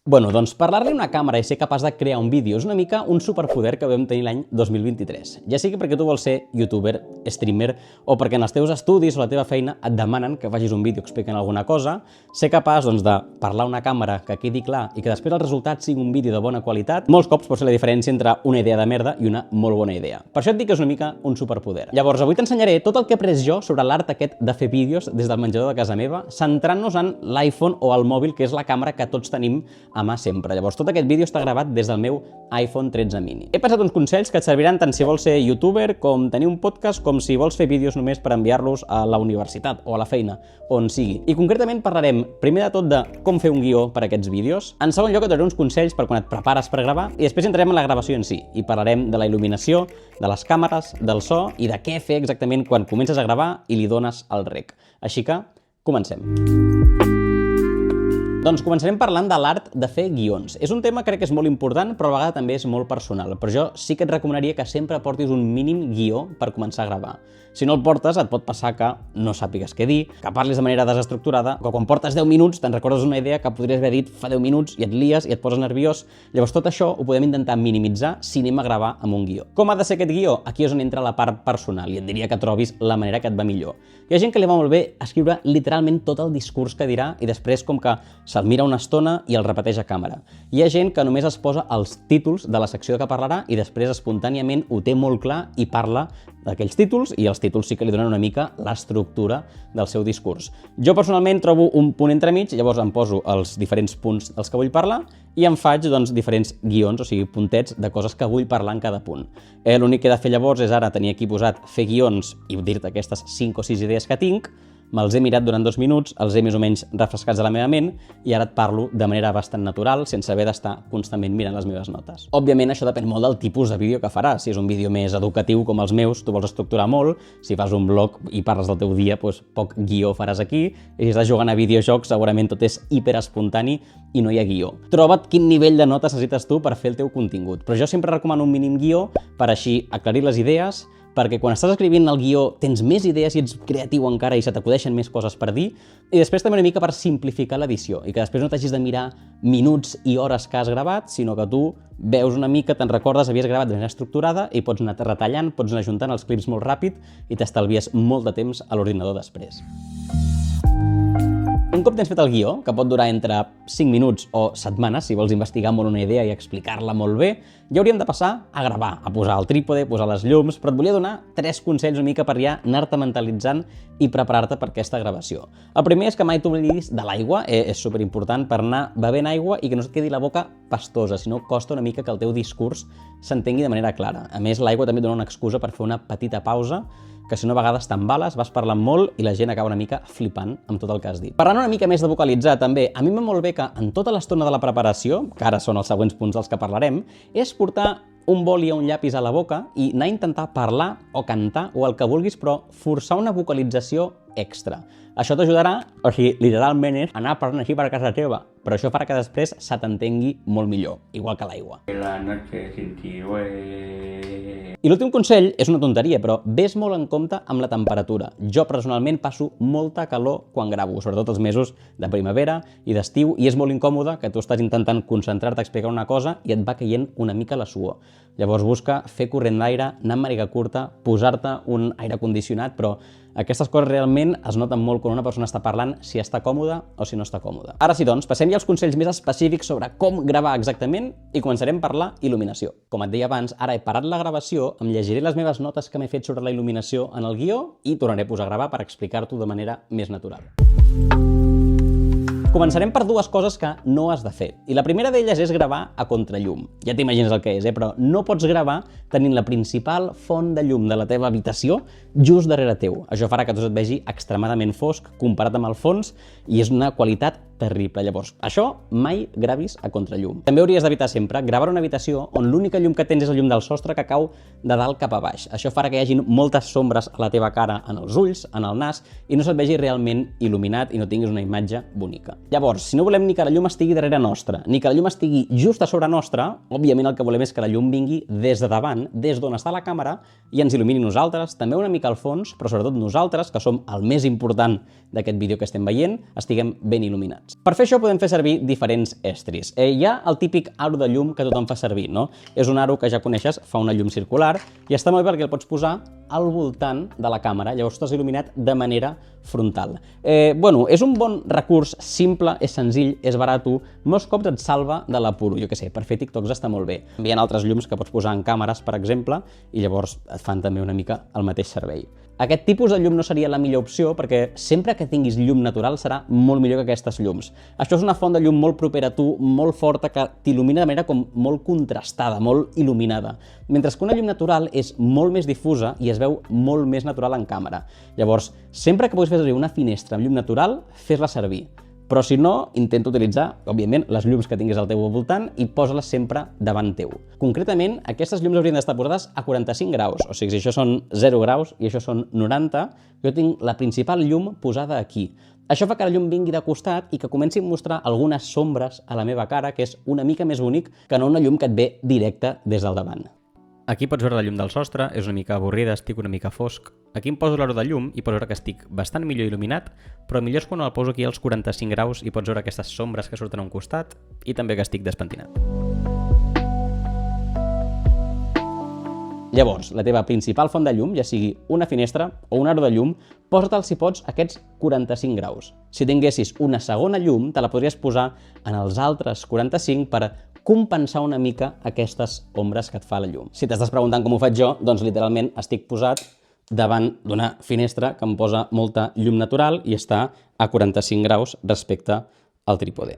Bueno, doncs parlar-li a una càmera i ser capaç de crear un vídeo és una mica un superpoder que vam tenir l'any 2023. Ja sigui perquè tu vols ser youtuber, streamer, o perquè en els teus estudis o la teva feina et demanen que facis un vídeo explicant alguna cosa, ser capaç doncs, de parlar a una càmera que quedi clar i que després el resultat sigui un vídeo de bona qualitat, molts cops pot ser la diferència entre una idea de merda i una molt bona idea. Per això et dic que és una mica un superpoder. Llavors, avui t'ensenyaré tot el que he après jo sobre l'art aquest de fer vídeos des del menjador de casa meva, centrant-nos en l'iPhone o el mòbil, que és la càmera que tots tenim a mà sempre. Llavors, tot aquest vídeo està gravat des del meu iPhone 13 mini. He passat uns consells que et serviran tant si vols ser youtuber, com tenir un podcast, com si vols fer vídeos només per enviar-los a la universitat o a la feina, on sigui. I concretament parlarem, primer de tot, de com fer un guió per a aquests vídeos. En segon lloc, et donaré uns consells per quan et prepares per gravar i després entrarem en la gravació en si i parlarem de la il·luminació, de les càmeres, del so i de què fer exactament quan comences a gravar i li dones el rec. Així que, comencem. Doncs començarem parlant de l'art de fer guions. És un tema crec que és molt important, però a vegades també és molt personal. Però jo sí que et recomanaria que sempre portis un mínim guió per començar a gravar. Si no el portes, et pot passar que no sàpigues què dir, que parlis de manera desestructurada, que quan portes 10 minuts te'n recordes una idea que podries haver dit fa 10 minuts i et lies i et poses nerviós. Llavors tot això ho podem intentar minimitzar si anem a gravar amb un guió. Com ha de ser aquest guió? Aquí és on entra la part personal i et diria que trobis la manera que et va millor. Hi ha gent que li va molt bé escriure literalment tot el discurs que dirà i després com que se'l mira una estona i el repeteix a càmera. Hi ha gent que només es posa els títols de la secció que parlarà i després espontàniament ho té molt clar i parla d'aquells títols, i els títols sí que li donen una mica l'estructura del seu discurs. Jo personalment trobo un punt entremig, llavors em poso els diferents punts dels que vull parlar i em faig doncs, diferents guions, o sigui, puntets de coses que vull parlar en cada punt. L'únic que he de fer llavors és ara tenir aquí posat fer guions i dir-te aquestes 5 o 6 idees que tinc, me'ls he mirat durant 2 minuts, els he més o menys refrescats de la meva ment i ara et parlo de manera bastant natural, sense haver d'estar constantment mirant les meves notes. Òbviament això depèn molt del tipus de vídeo que faràs. Si és un vídeo més educatiu com els meus, tu vols estructurar molt. Si fas un blog i parles del teu dia, doncs poc guió faràs aquí. I si estàs jugant a videojocs, segurament tot és hiperespontani i no hi ha guió. Troba't quin nivell de notes necessites tu per fer el teu contingut. Però jo sempre recomano un mínim guió per així aclarir les idees, perquè quan estàs escrivint el guió tens més idees i ets creatiu encara i se t'acudeixen més coses per dir, i després també una mica per simplificar l'edició i que després no t'hagis de mirar minuts i hores que has gravat, sinó que tu veus una mica, te'n recordes, havies gravat de manera estructurada i pots anar retallant, pots anar ajuntant els clips molt ràpid i t'estalvies molt de temps a l'ordinador després. Un cop tens fet el guió, que pot durar entre 5 minuts o setmanes, si vols investigar molt una idea i explicar-la molt bé, ja hauríem de passar a gravar, a posar el trípode, posar les llums, però et volia donar 3 consells una mica per ja anar-te mentalitzant i preparar-te per aquesta gravació. El primer és que mai t'oblidis de l'aigua, és superimportant per anar bevent aigua i que no et quedi la boca pastosa, si no costa una mica que el teu discurs s'entengui de manera clara. A més, l'aigua també dona una excusa per fer una petita pausa, que si no a vegades t'embales, vas parlant molt i la gent acaba una mica flipant amb tot el que has dit. Parlant una mica més de vocalitzar, també, a mi m'ha molt bé que en tota l'estona de la preparació, que ara són els següents punts dels que parlarem, és portar un boli o un llapis a la boca i anar a intentar parlar o cantar o el que vulguis, però forçar una vocalització extra. Això t'ajudarà, o sigui, literalment és anar parlant així per casa teva, però això farà que després se t'entengui molt millor, igual que l'aigua. I l'últim consell és una tonteria, però ves molt en compte amb la temperatura. Jo personalment passo molta calor quan gravo, sobretot els mesos de primavera i d'estiu, i és molt incòmode que tu estàs intentant concentrar-te a explicar una cosa i et va caient una mica la suor. Llavors busca fer corrent d'aire, anar amb màniga curta, posar-te un aire condicionat, però aquestes coses realment es noten molt quan una persona està parlant si està còmoda o si no està còmoda. Ara sí, doncs, passem ja als consells més específics sobre com gravar exactament i començarem per la il·luminació. Com et deia abans, ara he parat la gravació, em llegiré les meves notes que m'he fet sobre la il·luminació en el guió i tornaré a posar a gravar per explicar-t'ho de manera més natural. Començarem per 2 coses que no has de fer. I la primera d'elles és gravar a contrallum. Ja t'imagines el que és, però no pots gravar tenint la principal font de llum de la teva habitació just darrere teu. Això farà que tot et vegi extremadament fosc comparat amb el fons i és una qualitat terrible. Llavors, això mai gravis a contrallum. També hauries d'evitar sempre gravar una habitació on l'única llum que tens és el llum del sostre que cau de dalt cap a baix. Això farà que hi hagi moltes sombres a la teva cara, en els ulls, en el nas, i no se't vegi realment il·luminat i no tinguis una imatge bonica. Llavors, si no volem ni que la llum estigui darrere nostra, ni que la llum estigui just a sobre nostra, òbviament el que volem és que la llum vingui des de davant, des d'on està la càmera, i ens il·lumini nosaltres, també una mica al fons, però sobretot nosaltres, que som el més important d'aquest vídeo que estem veient, estiguem ben il·luminats. il·luminats. Per fer això podem fer servir diferents estris. Hi ha el típic aro de llum que tothom fa servir, no? És un aro que ja coneixes, fa una llum circular i està molt bé perquè el pots posar al voltant de la càmera, llavors estàs il·luminat de manera frontal. És un bon recurs, simple, és senzill, és barat, molts cops et salva de l'apuro, jo què sé, per fer TikToks està molt bé. Hi ha altres llums que pots posar en càmeres, per exemple, i llavors et fan també una mica el mateix servei. Aquest tipus de llum no seria la millor opció perquè sempre que tinguis llum natural serà molt millor que aquestes llums. Això és una font de llum molt propera a tu, molt forta, que t'il·lumina de manera com molt contrastada, molt il·luminada. Mentre que una llum natural és molt més difusa i es veu molt més natural en càmera. Llavors, sempre que puguis fer servir una finestra amb llum natural, fes-la servir. Però si no, intenta utilitzar, òbviament, les llums que tinguis al teu voltant i posa-les sempre davant teu. Concretament, aquestes llums haurien d'estar posades a 45 graus, o sigui, si això són 0 graus i això són 90, jo tinc la principal llum posada aquí. Això fa que la llum vingui de costat i que comenci a mostrar algunes sombres a la meva cara, que és una mica més bonic que no una llum que et ve directa des del davant. Aquí pots veure la llum del sostre, és una mica avorrida, estic una mica fosc. Aquí em poso l'aro de llum i pots veure que estic bastant millor il·luminat, però millor és quan el poso aquí als 45 graus i pots veure aquestes sombres que surten a un costat i també que estic despentinat. Llavors, la teva principal font de llum, ja sigui una finestra o un aro de llum, posa-te'l, si pots, aquests 45 graus. Si tinguessis una segona llum, te la podries posar en els altres 45 per compensar una mica aquestes ombres que et fa la llum. Si t'estàs preguntant com ho faig jo, doncs literalment estic posat davant d'una finestra que em posa molta llum natural i està a 45 graus respecte al trípode.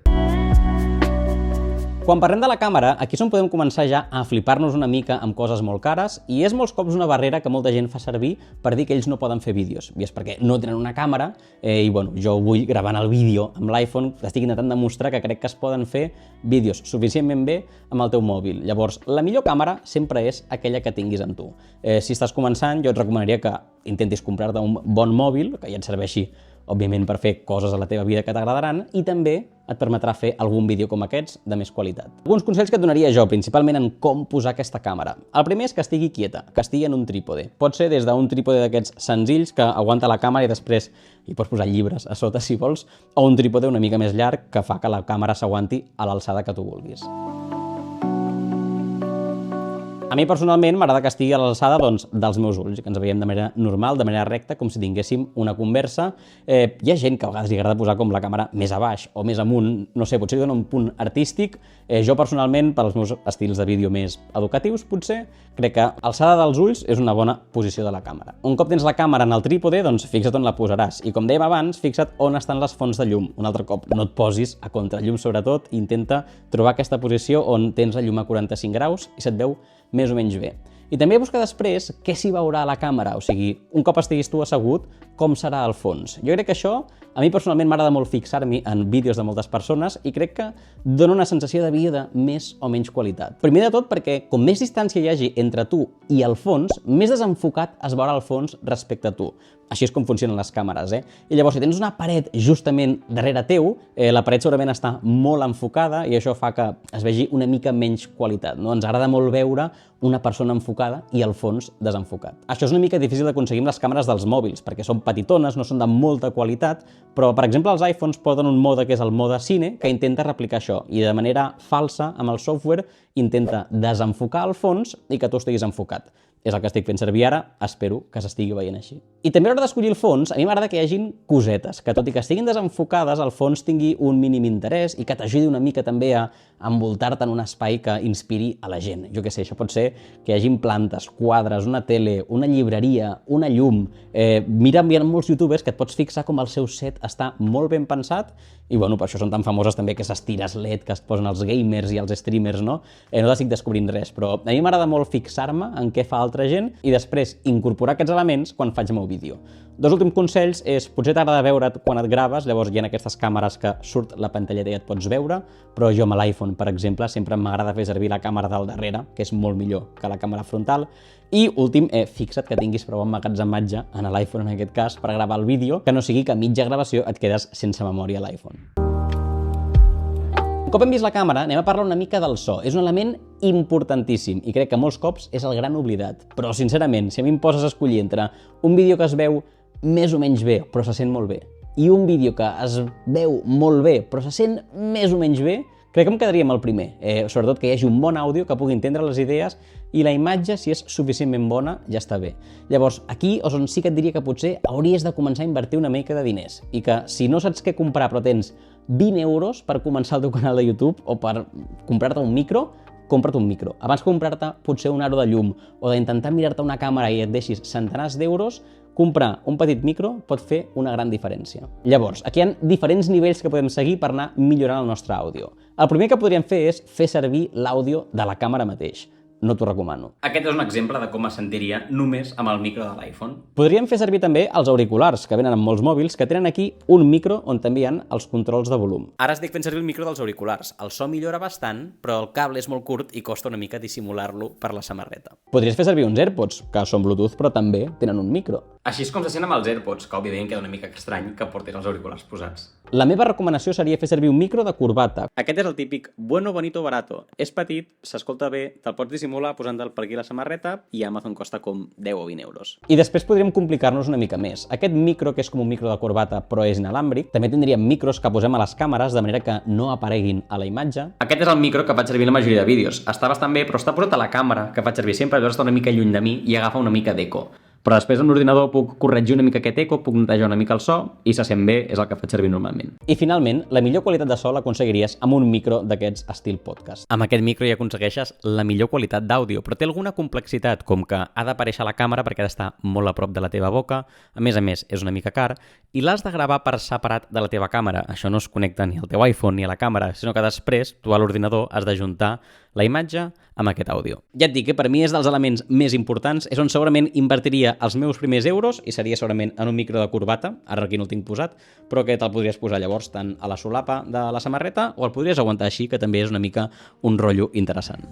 Quan parlem de la càmera, aquí és on podem començar ja a flipar-nos una mica amb coses molt cares i és molts cops una barrera que molta gent fa servir per dir que ells no poden fer vídeos. I és perquè no tenen una càmera i jo vull gravant el vídeo amb l'iPhone, estic intentant demostrar que crec que es poden fer vídeos suficientment bé amb el teu mòbil. Llavors, la millor càmera sempre és aquella que tinguis amb tu. Si estàs començant, jo et recomanaria que intentis comprar-te un bon mòbil, que ja et serveixi òbviament per fer coses a la teva vida que t'agradaran i també et permetrà fer algun vídeo com aquests de més qualitat. Alguns consells que et donaria jo, principalment en com posar aquesta càmera. El primer és que estigui quieta, que estigui en un trípode. Pot ser des d'un trípode d'aquests senzills que aguanta la càmera i després hi pots posar llibres a sota si vols, o un trípode una mica més llarg que fa que la càmera s'aguanti a l'alçada que tu vulguis. A mi personalment m'agrada que estigui a l'alçada dels meus ulls, que ens veiem de manera normal, de manera recta, com si tinguéssim una conversa. Hi ha gent que a vegades li agrada posar com la càmera més a baix o més amunt, no sé, potser li dona un punt artístic. Jo personalment, pels meus estils de vídeo més educatius, potser, crec que alçada dels ulls és una bona posició de la càmera. Un cop tens la càmera en el trípode, doncs fixa't on la posaràs. I com dèiem abans, fixa't on estan les fonts de llum. Un altre cop, no et posis a contrallum, sobretot, intenta trobar aquesta posició on tens la llum a 45 graus i se't veu més o menys bé. I també busca després què s'hi veurà a la càmera, o sigui, un cop estiguis tu assegut, com serà el fons. Jo crec que això, a mi personalment m'agrada molt fixar-m'hi en vídeos de moltes persones i crec que dona una sensació de vídeo de més o menys qualitat. Primer de tot perquè com més distància hi hagi entre tu i el fons, més desenfocat es veurà el fons respecte a tu. Així és com funcionen les càmeres, I llavors, si tens una paret justament darrere teu, la paret segurament està molt enfocada i això fa que es vegi una mica menys qualitat, no? Ens agrada molt veure una persona enfocada i el fons desenfocat. Això és una mica difícil d'aconseguir amb les càmeres dels mòbils, perquè són petitones, no són de molta qualitat, però, per exemple, els iPhones porten un mode que és el mode cine, que intenta replicar això, i de manera falsa, amb el software, intenta desenfocar el fons i que tu estiguis enfocat. És el que estic fent servir ara, espero que s'estigui veient així. I també a l'hora d'escollir el fons, a mi m'agrada que hi hagin cosetes, que tot i que estiguin desenfocades, el fons tingui un mínim interès i que t'ajudi una mica també a envoltar-te en un espai que inspiri a la gent. Jo què sé, això pot ser que hi hagin plantes, quadres, una tele, una llibreria, una llum. Mira, hi ha molts youtubers que et pots fixar com el seu set està molt ben pensat i, bueno, per això són tan famoses també aquestes tires LED que es posen els gamers i els streamers, no? No t'estic descobrint res, però a mi m'agrada molt fixar-me en què fa altra gent i després incorporar aquests elements quan faig el meu vídeo. Dos últims consells és, potser t'agrada veure't quan et graves, llavors hi ha aquestes càmeres que surt la pantalleta i et pots veure, però jo amb l'iPhone, per exemple, sempre m'agrada fer servir la càmera del darrere, que és molt millor que la càmera frontal. I últim, fixa't que tinguis prou emmagatzematge en l'iPhone en aquest cas per gravar el vídeo, que no sigui que a mitja gravació et quedes sense memòria a l'iPhone. Un cop hem vist la càmera, anem a parlar una mica del so. És un element importantíssim i crec que molts cops és el gran oblidat. Però, sincerament, si a mi em poses a escollir entre un vídeo que es veu més o menys bé, però se sent molt bé, i un vídeo que es veu molt bé però se sent més o menys bé, crec que em quedaria amb el primer, sobretot que hi hagi un bon àudio que pugui entendre les idees i la imatge, si és suficientment bona, ja està bé. Llavors, aquí és on sí que et diria que potser hauries de començar a invertir una mica de diners i que si no saps què comprar però tens 20 euros per començar el teu canal de YouTube o per comprar-te un micro, compra't un micro. Abans que comprar-te potser un aro de llum o d'intentar mirar-te una càmera i et deixis centenars d'euros, comprar un petit micro pot fer una gran diferència. Llavors, aquí hi ha diferents nivells que podem seguir per anar millorant el nostre àudio. El primer que podríem fer és fer servir l'àudio de la càmera mateix. No t'ho recomano. Aquest és un exemple de com es sentiria només amb el micro de l'iPhone. Podríem fer servir també els auriculars, que venen amb molts mòbils, que tenen aquí un micro on també hi ha els controls de volum. Ara estic fent servir el micro dels auriculars. El so millora bastant, però el cable és molt curt i costa una mica dissimular-lo per la samarreta. Podries fer servir uns AirPods, que són Bluetooth, però també tenen un micro. Així és com se sent amb els AirPods, que òbviament queda una mica estrany que portis els auriculars posats. La meva recomanació seria fer servir un micro de corbata. Aquest és el típic bueno, bonito, barato. És petit, s'escolta bé, te'l pots dissimular posant-te'l per aquí la samarreta i Amazon costa com 10 o 20 euros. I després podríem complicar-nos una mica més. Aquest micro, que és com un micro de corbata però és inalàmbric, també tindríem micros que posem a les càmeres de manera que no apareguin a la imatge. Aquest és el micro que faig servir la majoria de vídeos. Està bastant bé, però està posat a la càmera, que faig servir sempre, llavors està una mica lluny de mi i agafa una mica d'eco. Però després amb l'ordinador puc corregir una mica aquest eco, puc netejar una mica el so i se sent bé, és el que faig servir normalment. I finalment, la millor qualitat de so l'aconseguiries amb un micro d'aquests estil podcast. Amb aquest micro ja aconsegueixes la millor qualitat d'àudio, però té alguna complexitat, com que ha d'aparèixer a la càmera perquè ha d'estar molt a prop de la teva boca, a més, és una mica car, i l'has de gravar per separat de la teva càmera. Això no es connecta ni al teu iPhone ni a la càmera, sinó que després tu a l'ordinador has d'ajuntar la imatge amb aquest àudio. Ja et dic que per mi és dels elements més importants, és on segurament invertiria els meus primers euros i seria segurament en un micro de corbata, ara aquí no el tinc posat, però que te'l podries posar llavors tant a la solapa de la samarreta o el podries aguantar així, que també és una mica un rotllo interessant.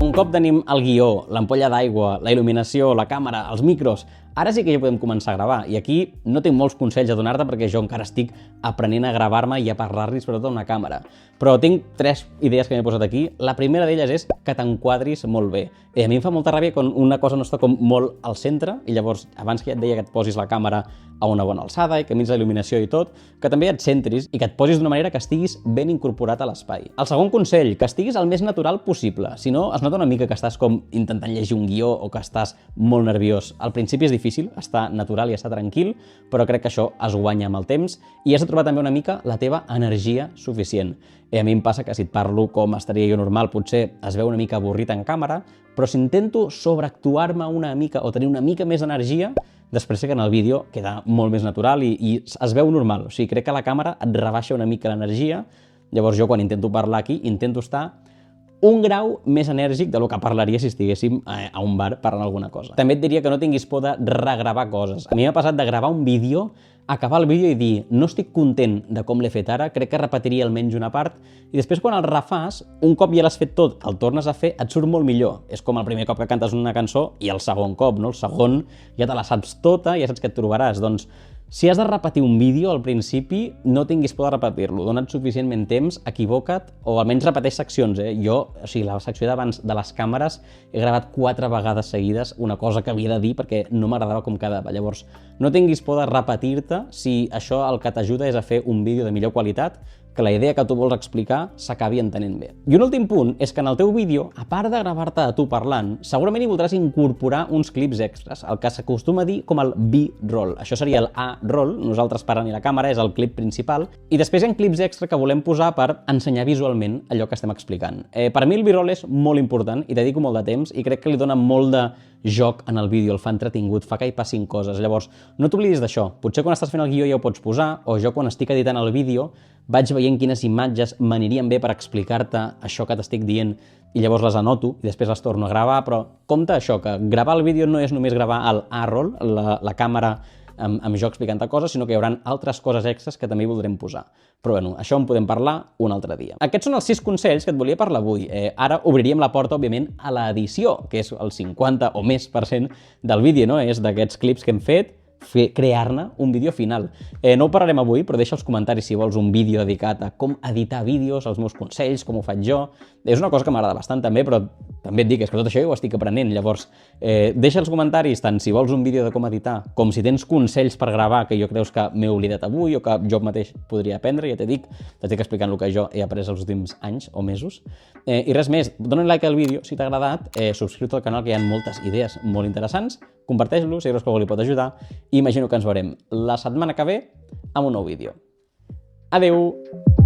Un cop tenim el guió, l'ampolla d'aigua, la il·luminació, la càmera, els micros, ara sí que ja podem començar a gravar. I aquí no tinc molts consells a donar-te perquè jo encara estic aprenent a gravar-me i a parlar-li sobretot a una càmera. Però tinc 3 idees que m'he posat aquí. La primera d'elles és que t'enquadris molt bé. A mi em fa molta ràbia quan una cosa no està com molt al centre i llavors, abans que ja et deia que et posis la càmera a una bona alçada i que miris la il·luminació i tot, que també et centris i que et posis d'una manera que estiguis ben incorporat a l'espai. El segon consell, que estiguis el més natural possible. Si no, es nota una mica que estàs com intentant llegir un guió o que estàs molt nerviós. Al principi és difícil estar natural i estar tranquil, però crec que això es guanya amb el temps i has de trobar també una mica la teva energia suficient. I a mi em passa que si et parlo com estaria jo normal, potser es veu una mica avorrit en càmera, però si intento sobreactuar-me una mica o tenir una mica més d'energia, després sé que en el vídeo queda molt més natural i es veu normal. O sigui, crec que la càmera et rebaixa una mica l'energia. Llavors jo quan intento parlar aquí intento estar un grau més enèrgic del que parlaria si estiguéssim a un bar parlant alguna cosa. També et diria que no tinguis por de regravar coses. A mi m'ha passat de gravar un vídeo, acabar el vídeo i dir no estic content de com l'he fet ara, crec que repetiria almenys una part, i després quan el refàs, un cop ja l'has fet tot, el tornes a fer, et surt molt millor. És com el primer cop que cantes una cançó i el segon cop, no? El segon ja te la saps tota i ja saps què et trobaràs. Doncs si has de repetir un vídeo al principi, no tinguis por de repetir-lo. Dona't suficientment temps, equivoca't, o almenys repeteix seccions. Jo, o sigui, la secció d'abans de les càmeres he gravat 4 vegades seguides una cosa que havia de dir perquè no m'agradava com quedava. Llavors, no tinguis por de repetir-te si això el que t'ajuda és a fer un vídeo de millor qualitat, que la idea que tu vols explicar s'acabi entenent bé. I un últim punt és que en el teu vídeo, a part de gravar-te a tu parlant, segurament hi voldràs incorporar uns clips extras, el que s'acostuma a dir com el B-roll. Això seria el A-roll, nosaltres parlant i la càmera, és el clip principal, i després hi ha clips extra que volem posar per ensenyar visualment allò que estem explicant. Per mi el B-roll és molt important i dedico molt de temps i crec que li dona molt de joc en el vídeo, el fa entretingut, fa que hi passin coses. Llavors, no t'oblidis d'això. Potser quan estàs fent el guió ja ho pots posar, o jo quan estic editant el vídeo vaig veient quines imatges m'anirien bé per explicar-te això que t'estic dient i llavors les anoto i després les torno a gravar, però compte això, que gravar el vídeo no és només gravar el A-roll, la càmera amb jo explicant-te coses, sinó que hi haurà altres coses extras que també hi voldrem posar. Però bueno, això en podem parlar un altre dia. Aquests són els 6 consells que et volia parlar avui. Ara obriríem la porta, òbviament, a l'edició, que és el 50 o més % del vídeo, no? És d'aquests clips que hem fet, crear-ne un vídeo final. No ho parlarem avui, però deixa els comentaris si vols un vídeo dedicat a com editar vídeos, els meus consells, com ho faig jo. És una cosa que m'agrada bastant també, però també et dic, és que tot això jo ho estic aprenent. Llavors, deixa els comentaris tant si vols un vídeo de com editar, com si tens consells per gravar que jo creus que m'he oblidat avui o que jo mateix podria aprendre, ja t'he dit, t'estic explicant el que jo he après els últims anys o mesos. I res més, dona un like al vídeo si t'ha agradat, subscriu-te al canal que hi ha moltes idees molt interessants, comparteix-lo si creus que algú li pot ajudar i imagino que ens veurem la setmana que ve amb un nou vídeo. Adeu!